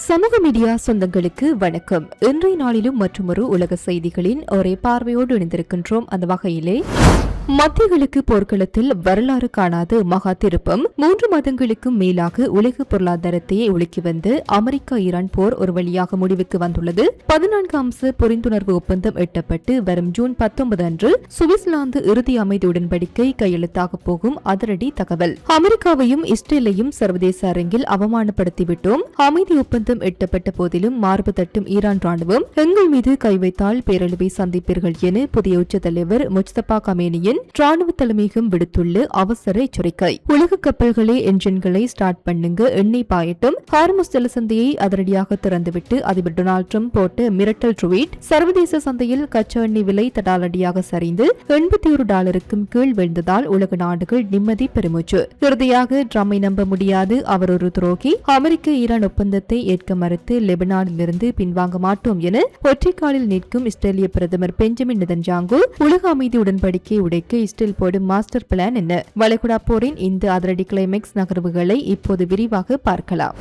சமூக மீடியா சொந்தங்களுக்கு வணக்கம். இன்றைய நாளிலும் மற்றொரு உலக செய்திகளின் ஒரே பார்வையோடு இணைந்திருக்கின்றோம். அந்த வகையிலே மத்திய கிழக்கு போர்க்களத்தில் வரலாறு காணாத மகா திருப்பம். 3 மாதங்களுக்கும் மேலாக உலக பொருளாதாரத்தையே உலுக்கி வந்து அமெரிக்கா ஈரான் போர் ஒரு வழியாக முடிவுக்கு வந்துள்ளது. 14 அம்ச புரிந்துணர்வு ஒப்பந்தம் எட்டப்பட்டு வரும் ஜூன் 19 அன்று சுவிட்சர்லாந்து இறுதி அமைதி உடன்படிக்கை கையெழுத்தாக போகும் அதிரடி தகவல். அமெரிக்காவையும் இஸ்ரேலையும் சர்வதேச அரங்கில் அவமானப்படுத்திவிட்டோம். அமைதி ஒப்பந்தம் எட்டப்பட்ட போதிலும் மார்பு தட்டும் ஈரான் ராணுவம் எங்கள் மீது கை வைத்தால் பேரழிவை சந்திப்பீர்கள் என புதிய உச்ச தலைவர் முஸ்தபா கமேனியின் ராணுவ தலைமையகம் விடுத்துள்ள அவசர எச்சரிக்கை. உலக கப்பல்களே என்ஜின்களை ஸ்டார்ட் பண்ணுங்க, எண்ணெய் பாயட்டும். ஹார்முஸ் ஜலசந்தையை அதிரடியாக திறந்துவிட்டு அதிபர் டொனால்ட் ட்ரம்ப் போட்ட மிரட்டல் ட்வீட். சர்வதேச சந்தையில் கச்சா எண்ணெய் விலை தடாலடியாக சரிந்து $81 கீழ் வீழ்ந்ததால் உலக நாடுகள் நிம்மதி பெருமூச்சு. இறுதியாக ட்ரம்மை நம்ப முடியாது, அவர் ஒரு துரோகி. அமெரிக்க ஈரான் ஒப்பந்தத்தை ஏற்க மறுத்து லெபனானிலிருந்து பின்வாங்க மாட்டோம் என ஒற்றைக்காலில் நிற்கும் இஸ்ரேலிய பிரதமர் பெஞ்சமின் நெதன்யாகு. உலக அமைதி உடன்படிக்கை உடைக்க இஸ்ரேல் போடும் மாஸ்டர் பிளான் என்ன? வளைகுடா போரின் இந்த அதிரடி கிளைமேக்ஸ் நகர்வுகளை இப்போது விரிவாக பார்க்கலாம்.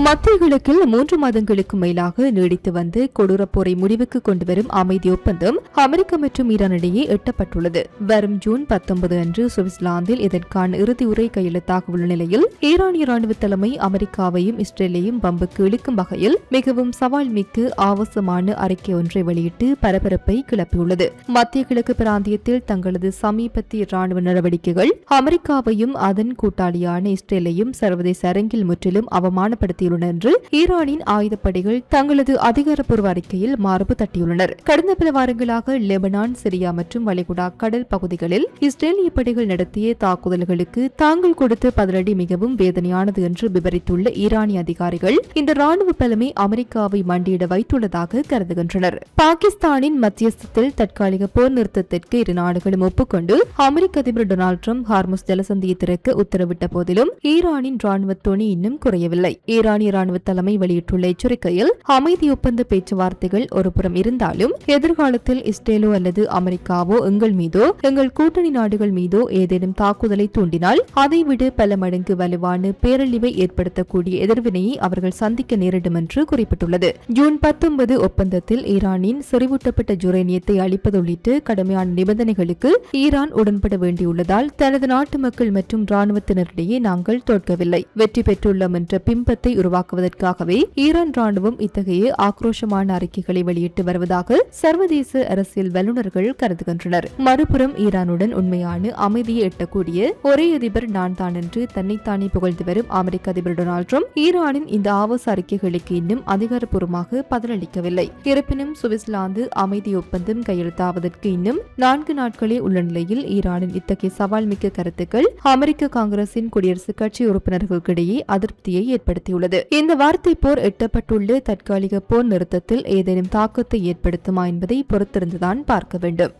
மத்திய கிழக்கில் 3 மாதங்களுக்கு மேலாக நீடித்து வந்து கொடூர போரை முடிவுக்கு கொண்டுவரும் அமைதி ஒப்பந்தம் அமெரிக்கா மற்றும் ஈரான் இடையே எட்டப்பட்டுள்ளது. வரும் ஜூன் 19 அன்று சுவிட்சர்லாந்தில் இதற்கான இறுதி உரை கையெழுத்தாக உள்ள நிலையில் ஈரானிய ராணுவ தலைமை அமெரிக்காவையும் இஸ்ரேலையும் பம்புக்கு இழுக்கும் வகையில் மிகவும் சவால் மிக்க ஆபாசமான அறிக்கை ஒன்றை வெளியிட்டு பரபரப்பை கிளப்பியுள்ளது. மத்திய கிழக்கு பிராந்தியத்தில் தங்களது சமீபத்திய ராணுவ நடவடிக்கைகள் அமெரிக்காவையும் அதன் கூட்டாளியான இஸ்ரேலையும் சர்வதேச அரங்கில் முற்றிலும் அவமானப்படுத்தியுள்ளன என்று ஈரானின் ஆயுதப்படைகள் தங்களது அதிகாரப்பூர்வ அறிக்கையில் மார்பு தட்டியுள்ளனர். கடந்த பல வாரங்களாக லெபனான், சிரியா மற்றும் வளைகுடா கடல் பகுதிகளில் இஸ்ரேலிய படைகள் நடத்திய தாக்குதல்களுக்கு தாங்கள் கொடுத்த பதிலடி மிகவும் வேதனையானது என்று விவரித்துள்ள ஈரானிய அதிகாரிகள் இந்த ராணுவ பலமை அமெரிக்காவை மண்டியிட வைத்துள்ளதாக கருதுகின்றனர். பாகிஸ்தானின் மத்தியஸ்தத்தில் தற்காலிக போர் நிறுத்தத்திற்கு இரு நாடுகளும் ஒப்புக்கொண்டு அமெரிக்க அதிபர் டொனால்ட் ட்ரம்ப் ஹார்முஸ் ஜலசந்தியை திறக்க உத்தரவிட்ட போதிலும் ஈரானின் ராணுவ தொனி இன்னும் குறையவில்லை. ஈரானிய ராணுவ தலைமை வெளியிட்டுள்ள எச்சரிக்கையில் அமைதி ஒப்பந்த பேச்சுவார்த்தைகள் ஒருபுறம் இருந்தாலும் எதிர்காலத்தில் இஸ்ரேலோ அல்லது அமெரிக்காவோ எங்கள் மீதோ எங்கள் கூட்டணி நாடுகள் மீதோ ஏதேனும் தாக்குதலை தூண்டினால் அதைவிட பல மடங்கு வலுவான பேரழிவை ஏற்படுத்தக்கூடிய எதிர்வினையை அவர்கள் சந்திக்க நேரிடும் என்று குறிப்பிட்டுள்ளது. ஜூன் 19 ஒப்பந்தத்தில் ஈரானின் செறிவூட்டப்பட்ட யுரேனியத்தை அளிப்பது உள்ளிட்ட கடுமையான நிபந்தனைகளுக்கு ஈரான் உடன்பட வேண்டியுள்ளதால் தனது நாட்டு மக்கள் மற்றும் ராணுவத்தினரிடையே நாங்கள் தோற்கவில்லை, வெற்றி பெற்றுள்ளோம் என்ற பிம்பத்தை உருவாக்குவதற்காகவே ஈரான் ராணுவம் இத்தகைய ஆக்ரோஷமான அறிக்கைகளை வெளியிட்டு வருவதாக சர்வதேச அரசியல் வல்லுநர்கள் கருதுகின்றனர். மறுபுறம் ஈரானுடன் உண்மையான அமைதியை எட்டக்கூடிய ஒரே அதிபர் நான் தான் என்று தன்னைத்தானே புகழ்ந்து வரும் அமெரிக்க அதிபர் டொனால்ட் ட்ரம்ப் ஈரானின் இந்த ஆபாச அறிக்கைகளுக்கு இன்னும் அதிகாரப்பூர்வமாக பதிலளிக்கவில்லை. இருப்பினும் சுவிட்சர்லாந்து அமைதி ஒப்பந்தம் கையெழுத்தாவதற்கு இன்னும் 4 நாட்களே உள்ள நிலையில் ஈரானின் இத்தகைய சவால் மிக்க கருத்துக்கள் அமெரிக்க காங்கிரசின் குடியரசுக் கட்சி உறுப்பினர்களுக்கிடையே அதிருப்தியை ஏற்படுத்தியுள்ளது. இந்த வார்த்தை போர் எட்டப்பட்டுள்ள தற்காலிக போர் நிறுத்தத்தில் ஏதேனும் தாக்கத்தை ஏற்படுத்துமா என்பதை பொறுத்திருந்துதான் பார்க்க வேண்டும்.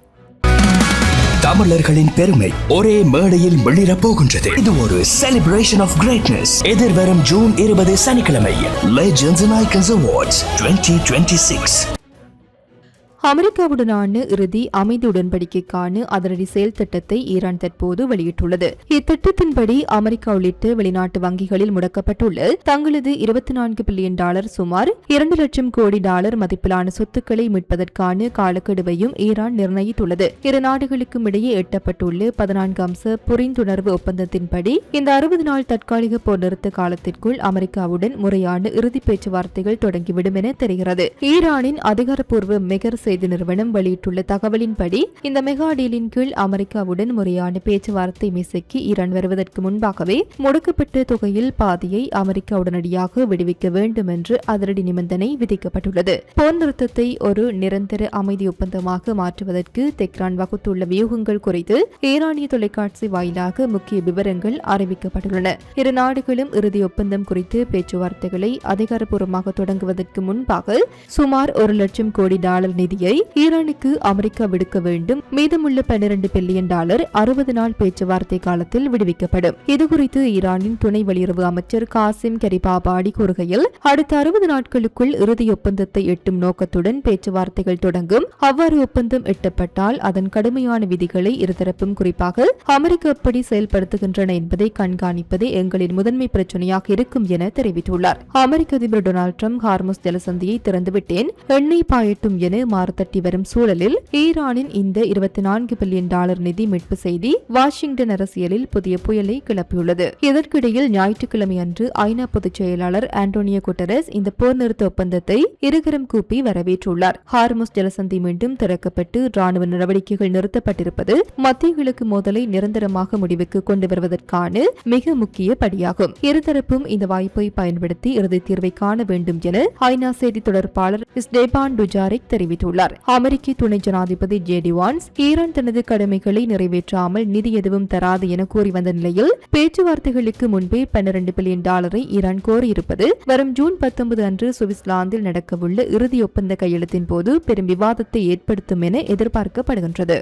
தமிழர்களின் பெருமை ஒரே மேடையில் வெளியிடப் போகின்றது. இது ஒரு செலிப்ரேஷன் ஆஃப் கிரேட்னஸ். எதிர்வரும் ஜூன் 20 சனிக்கிழமை லெஜெண்ட்ஸ் அண்ட் ஐகான்ஸ் அவார்ட்ஸ் 2026. அமெரிக்காவுடனான இறுதி அமைதி உடன்படிக்கைக்கான அதிரடி செயல் திட்டத்தை ஈரான் தற்போது வெளியிட்டுள்ளது. இத்திட்டத்தின்படி அமெரிக்கா உள்ளிட்ட வெளிநாட்டு வங்கிகளில் முடக்கப்பட்டுள்ள தங்களது $24 பில்லியன் சுமார் $2 லட்சம் கோடி மதிப்பிலான சொத்துக்களை மீட்பதற்கான காலக்கெடுவையும் ஈரான் நிர்ணயித்துள்ளது. இரு நாடுகளுக்கும் இடையே எட்டப்பட்டுள்ள 14 அம்ச புரிந்துணர்வு ஒப்பந்தத்தின்படி இந்த 60 நாள் தற்காலிக போர் நிறுத்த காலத்திற்குள் அமெரிக்காவுடன் முறையான இறுதி பேச்சுவார்த்தைகள் தொடங்கிவிடும் என தெரிகிறது. ஈரானின் அதிகாரப்பூர்வ மெகர் செய்தி நிறுவனம் வெளியிட்டுள்ள தகவலின்படி இந்த மெகா டீலின் கீழ் அமெரிக்காவுடன் முறையான பேச்சுவார்த்தை மேசைக்கு ஈரான் வருவதற்கு முன்பாகவே முடக்கப்பட்ட தொகையில் பாதியை அமெரிக்கா உடனடியாக விடுவிக்க வேண்டும் என்று அதிரடி நிபந்தனை விதிக்கப்பட்டுள்ளது. போர் நிறுத்தத்தை ஒரு நிரந்தர அமைதி ஒப்பந்தமாக மாற்றுவதற்கு தெஹ்ரான் வகுத்துள்ள வியூகங்கள் குறித்து ஈரானிய தொலைக்காட்சி வாயிலாக முக்கிய விவரங்கள் அறிவிக்கப்பட்டுள்ளன. இரு நாடுகளும் இறுதி ஒப்பந்தம் குறித்து பேச்சுவார்த்தைகளை அதிகாரப்பூர்வமாக தொடங்குவதற்கு முன்பாக சுமார் $1 லட்சம் கோடி நிதி நெருக்கடியை ஈரானுக்கு அமெரிக்கா விடுக்க வேண்டும். மீதமுள்ள $12 பில்லியன் 60 நாள் பேச்சுவார்த்தை காலத்தில் விடுவிக்கப்படும். இதுகுறித்து ஈரானின் துணை வெளியுறவு அமைச்சர் காசிம் கரிபாபாடி கூறுகையில், அடுத்த 60 நாட்களுக்குள் இறுதி ஒப்பந்தத்தை எட்டும் நோக்கத்துடன் பேச்சுவார்த்தைகள் தொடங்கும். அவ்வாறு ஒப்பந்தம் எட்டப்பட்டால் அதன் கடுமையான விதிகளை இருதரப்பும் குறிப்பாக அமெரிக்கா எப்படி செயல்படுத்துகின்றன என்பதை கண்காணிப்பதே எங்களின் முதன்மை பிரச்சனையாக இருக்கும் என தெரிவித்துள்ளார். அமெரிக்க அதிபர் டொனால்ட் ட்ரம்ப் ஹார்முஸ் ஜலசந்தியை திறந்துவிட்டேன், எண்ணெய் பாயட்டும் என மாறுதட்டி வரும் சூழலில் ஈரானின் இந்த $24 பில்லியன் நிதி மீட்பு செய்தி வாஷிங்டன் அரசியலில் புதிய புயலை கிளப்பியுள்ளது. இதற்கிடையில் ஞாயிற்றுக்கிழமை அன்று ஐநா பொதுச் செயலாளர் ஆண்டோனியோ குட்டரஸ் இந்த போர் நிறுத்த ஒப்பந்தத்தை இருகரம் கூப்பி வரவேற்றுள்ளார். ஹார்முஸ் ஜலசந்தி மீண்டும் திறக்கப்பட்டு ராணுவ நடவடிக்கைகள் நிறுத்தப்பட்டிருப்பது மத்திய கிழக்கு மோதலை நிரந்தரமாக முடிவுக்கு கொண்டு வருவதற்கான மிக முக்கிய படியாகும். இருதரப்பும் இந்த வாய்ப்பை பயன்படுத்தி இறுதி தீர்வை காண வேண்டும் என ஐநா செய்தி தொடர்பாளர் ஸ்டெபான் டுஜாரிக் தெரிவித்துள்ளார். அமெரிக்க துணை ஜனாதிபதி ஜேடி வான்ஸ் ஈரான் தனது கடமைகளை நிறைவேற்றாமல் நிதி எதுவும் தராது என கூறி வந்த நிலையில் பேச்சுவார்த்தைகளுக்கு முன்பே $12 பில்லியன் ஈரான் கோரியிருப்பது வரும் ஜூன் 19 அன்று சுவிட்சர்லாந்தில் நடக்கவுள்ள இறுதி ஒப்பந்த கையெழுத்தின் போது பெரும் விவாதத்தை ஏற்படுத்தும் என எதிர்பார்க்கப்படுகின்றது.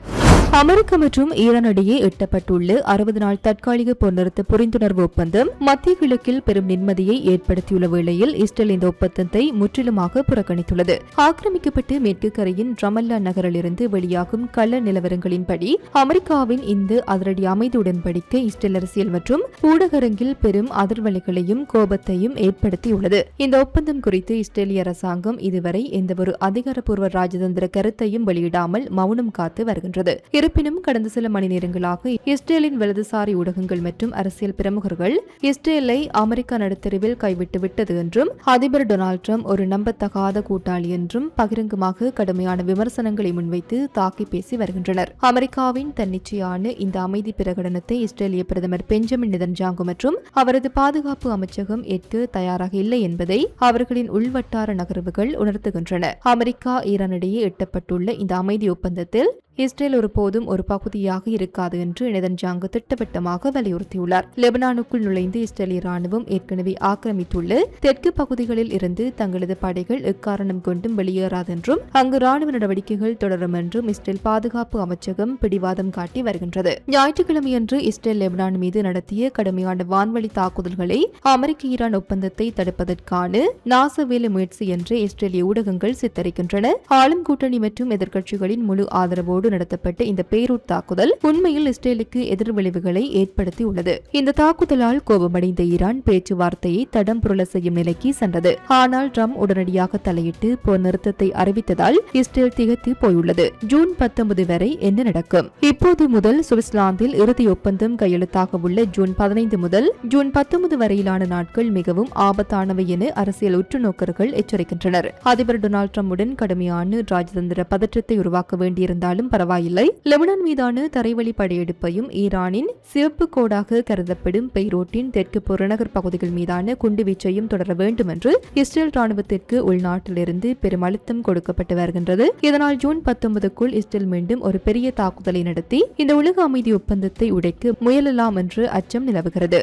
அமெரிக்கா மற்றும் ஈரான் இடையே எட்டப்பட்டுள்ள 60 நாள் தற்காலிக போர் நிறுத்த புரிந்துணர்வு ஒப்பந்தம் மத்திய கிழக்கில் பெரும் நிம்மதியை ஏற்படுத்தியுள்ள வேளையில் இஸ்ரேல் இந்த ஒப்பந்தத்தை முற்றிலுமாக புறக்கணித்துள்ளது. ஆக்கிரமிக்கப்பட்டு மேற்கு கரையின் ரமல்லா நகரிலிருந்து வெளியாகும் கள நிலவரங்களின்படி அமெரிக்காவின் இந்த அதிரடி அமைதி உடன்படிக்கை இஸ்ரேல் அரசியல் மற்றும் ஊடகரங்கில் பெரும் அதிர்வலைகளையும் கோபத்தையும் ஏற்படுத்தியுள்ளது. இந்த ஒப்பந்தம் குறித்து இஸ்ரேலிய அரசாங்கம் இதுவரை எந்தவொரு அதிகாரப்பூர்வ ராஜதந்திர கருத்தையும் வெளியிடாமல் மௌனம் காத்து வருகின்றது. இருப்பினும் கடந்த சில மணி நேரங்களாக இஸ்ரேலின் வலதுசாரி ஊடகங்கள் மற்றும் அரசியல் பிரமுகர்கள் இஸ்ரேலை அமெரிக்கா நடுத்தருவில் கைவிட்டு விட்டது என்றும் அதிபர் டொனால்ட் ட்ரம்ப் ஒரு நம்பத்தகாத கூட்டாளி என்றும் பகிரங்கமாக கடுமையான விமர்சனங்களை முன்வைத்து தாக்கி பேசி வருகின்றனர். அமெரிக்காவின் தன்னிச்சையான இந்த அமைதி பிரகடனத்தை இஸ்ரேலிய பிரதமர் பெஞ்சமின் நெதன்யாகு மற்றும் அவரது பாதுகாப்பு அமைச்சகம் ஏற்க தயாராக இல்லை என்பதை அவர்களின் உள்வட்டார நகர்வுகள் உணர்த்துகின்றன. அமெரிக்கா ஈரான் இடையே எட்டப்பட்டுள்ள இந்த அமைதி ஒப்பந்தத்தில் இஸ்ரேல் ஒருபோதும் ஒரு பகுதியாக இருக்காது என்று நெதன்யாகு திட்டவட்டமாக வலியுறுத்தியுள்ளார். லெபனானுக்குள் நுழைந்து இஸ்ரேலிய ராணுவம் ஏற்கனவே ஆக்கிரமித்துள்ள தெற்கு பகுதிகளில் இருந்து தங்களது படைகள் எக்காரணம் கொண்டும் வெளியேறாது என்றும் அங்கு ராணுவ நடவடிக்கைகள் தொடரும் என்றும் இஸ்ரேல் பாதுகாப்பு அமைச்சகம் பிடிவாதம் காட்டி வருகின்றது. ஞாயிற்றுக்கிழமையன்று இஸ்ரேல் லெபனான் மீது நடத்திய கடுமையான வான்வழி தாக்குதல்களை அமெரிக்க ஈரான் ஒப்பந்தத்தை தடுப்பதற்கான நாசவேல முயற்சி என்று இஸ்ரேலிய ஊடகங்கள் சித்தரிக்கின்றன. ஆளும் கூட்டணி மற்றும் எதிர்க்கட்சிகளின் முழு ஆதரவோடு நடத்தப்பட்ட இந்த பெய்ரூட் தாக்குதல் உண்மையில் இஸ்ரேலுக்கு எதிர்விளைவுகளை ஏற்படுத்தியுள்ளது. இந்த தாக்குதலால் கோபமடைந்த ஈரான் பேச்சுவார்த்தையை தடம் புரள செய்யும் நிலைக்கு சென்றது. ஆனால் ட்ரம்ப் உடனடியாக தலையிட்டு போர் நிறுத்தத்தை அறிவித்ததால் இஸ்ரேல் திகைத்து போயுள்ளது. ஜூன் 19 வரை என்ன நடக்கும்? இப்போது முதல் சுவிட்சர்லாந்தில் இறுதி ஒப்பந்தம் கையெழுத்தாக உள்ள ஜூன் 15 முதல் ஜூன் 19 வரையிலான நாட்கள் மிகவும் ஆபத்தானவை என அரசியல் உற்றுநோக்கர்கள் எச்சரிக்கின்றனர். அதிபர் டொனால்ட் ட்ரம்புடன் கடுமையான ராஜதந்திர பதற்றத்தை உருவாக்க வேண்டியிருந்தாலும் பரவாயில்லை. லெபனான் மீதான தரைவழி படையெடுப்பையும் ஈரானின் சிவப்பு கோடாக கருதப்படும் பெய்ரூட்டின் தெற்கு புறநகர் பகுதிகள் மீதான குண்டுவீச்சையும் தொடர வேண்டும் என்று இஸ்ரேல் ராணுவத்திற்கு உள்நாட்டிலிருந்து பெரும் அழுத்தம் கொடுக்கப்பட்டு வருகின்றது. இதனால் ஜூன் 19க்குள் இஸ்ரேல் மீண்டும் ஒரு பெரிய தாக்குதலை நடத்தி இந்த உலக அமைதி ஒப்பந்தத்தை உடைக்க முயலலாம் என்று அச்சம் நிலவுகிறது.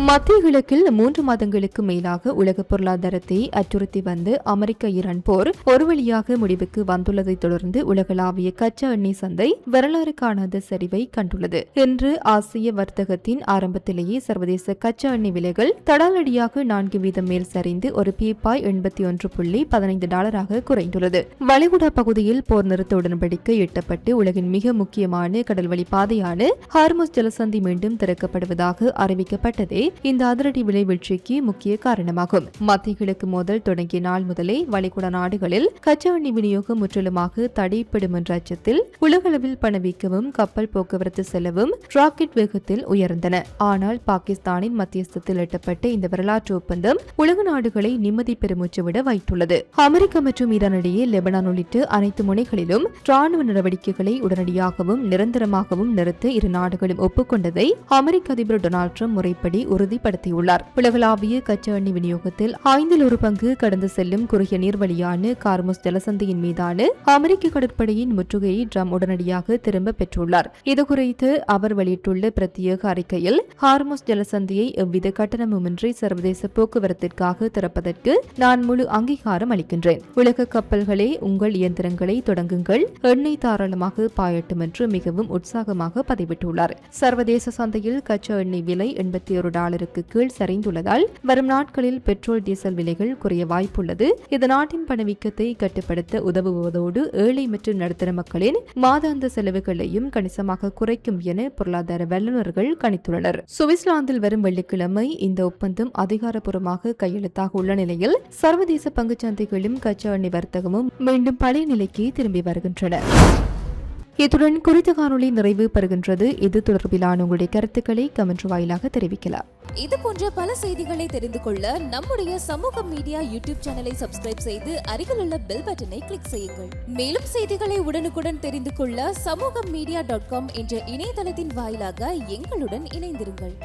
மத்திய கிழக்கில் 3 மாதங்களுக்கு மேலாக உலக பொருளாதாரத்தை அச்சுறுத்தி வந்த அமெரிக்க ஈரான் போர் ஒரு வழியாக முடிவுக்கு வந்துள்ளதை தொடர்ந்து உலகளாவிய கச்சா எண்ணெய் சந்தை வரலாறு காணாத சரிவை கண்டுள்ளது. இன்று ஆசிய வர்த்தகத்தின் ஆரம்பத்திலேயே சர்வதேச கச்சா எண்ணெய் விலைகள் தடாலடியாக 4% மேல் சரிந்து ஒரு பீப்பாய் $81.15 குறைந்துள்ளது. வளைகுடா பகுதியில் போர் நிறுத்த உடன்படிக்கை எட்டப்பட்டு உலகின் மிக முக்கியமான கடல்வழி பாதையான ஹார்முஸ் ஜலசந்தி மீண்டும் திறக்கப்படுவதாக அறிவிக்கப்பட்டதே இந்த அதிரடி விலை வீழ்ச்சிக்கு முக்கிய காரணமாகும். மத்திய கிழக்கு மோதல் தொடங்கிய நாள் முதலே வளைகுடா நாடுகளில் கச்சா எண்ணெய் விநியோகம் முற்றிலுமாக தடைப்படும் என்ற அச்சத்தில் உலகளவில் பணவீக்கமும் கப்பல் போக்குவரத்து செலவும் ராக்கெட் வேகத்தில் உயர்ந்தன. ஆனால் பாகிஸ்தானின் மத்தியஸ்தத்தில் எட்டப்பட்ட இந்த வரலாற்று ஒப்பந்தம் உலக நாடுகளை நிம்மதி பெருமூச்சு விட வைத்துள்ளது. அமெரிக்கா மற்றும் ஈரான் இடையே லெபனான் உள்ளிட்ட அனைத்து முனைகளிலும் ராணுவ நடவடிக்கைகளை உடனடியாகவும் நிரந்தரமாகவும் நிறுத்த இரு நாடுகளும் ஒப்புக்கொண்டதை அமெரிக்க அதிபர் டொனால்ட் ட்ரம்ப் முறைப்படி உறுதிப்படுத்தியுள்ளார். உலகளாவிய கச்சா எண்ணெய் விநியோகத்தில் 1/5 கடந்து செல்லும் குறுகிய நீர்வழியான ஹார்முஸ் ஜலசந்தியின் மீதான அமெரிக்க கடற்படையின் முற்றுகையை ட்ரம்ப் உடனடியாக திரும்ப பெற்றுள்ளார். இதுகுறித்து அவர் வெளியிட்டுள்ள பிரத்யேக அறிக்கையில், ஹார்முஸ் ஜலசந்தியை எவ்வித கட்டணமுமின்றி சர்வதேச போக்குவரத்திற்காக திறப்பதற்கு நான் முழு அங்கீகாரம் அளிக்கின்றேன். உலக கப்பல்களே, உங்கள் இயந்திரங்களை தொடங்குங்கள், எண்ணெய் தாராளமாக பாயட்டும் என்று மிகவும் உற்சாகமாக பதிவிட்டுள்ளார். சர்வதேச சந்தையில் கச்சா எண்ணெய் விலை $81 கீழ் சரிந்துள்ளதால் வரும் நாட்களில் பெட்ரோல் டீசல் விலைகள் குறைய வாய்ப்புள்ளது. இது நாட்டின் பணவீக்கத்தை கட்டுப்படுத்த உதவுவதோடு ஏழை மற்றும் நடுத்தர மக்களின் மாதாந்த செலவுகளையும் கணிசமாக குறைக்கும் என பொருளாதார வல்லுநர்கள் கணித்துள்ளனர். சுவிட்சர்லாந்தில் வரும் வெள்ளிக்கிழமை இந்த ஒப்பந்தம் அதிகாரப்பூர்வமாக கையெழுத்தாக உள்ள நிலையில் சர்வதேச பங்குச் சந்தைகளும் கச்சா எண்ணெய் வர்த்தகமும் மீண்டும் பழைய நிலைக்கு திரும்பி வருகின்றன. இத்துடன் குறித்த காணொலி நிறைவு பெறுகின்றது. இது தொடர்பிலான உங்களுடைய கருத்துக்களை கமெண்ட் வாயிலாக தெரிவிக்கலாம். இது போன்ற பல செய்திகளை தெரிந்து கொள்ள நம்முடைய சமூக மீடியா யூடியூப் சேனலை சப்ஸ்கிரைப் செய்து அருகில் உள்ள பெல் பட்டனை கிளிக் செய்யுங்கள். மேலும் செய்திகளை உடனுக்குடன் தெரிந்து கொள்ள சமூகமீடியா.com என்ற இணையதளத்தின் வாயிலாக எங்களுடன் இணைந்திருங்கள்.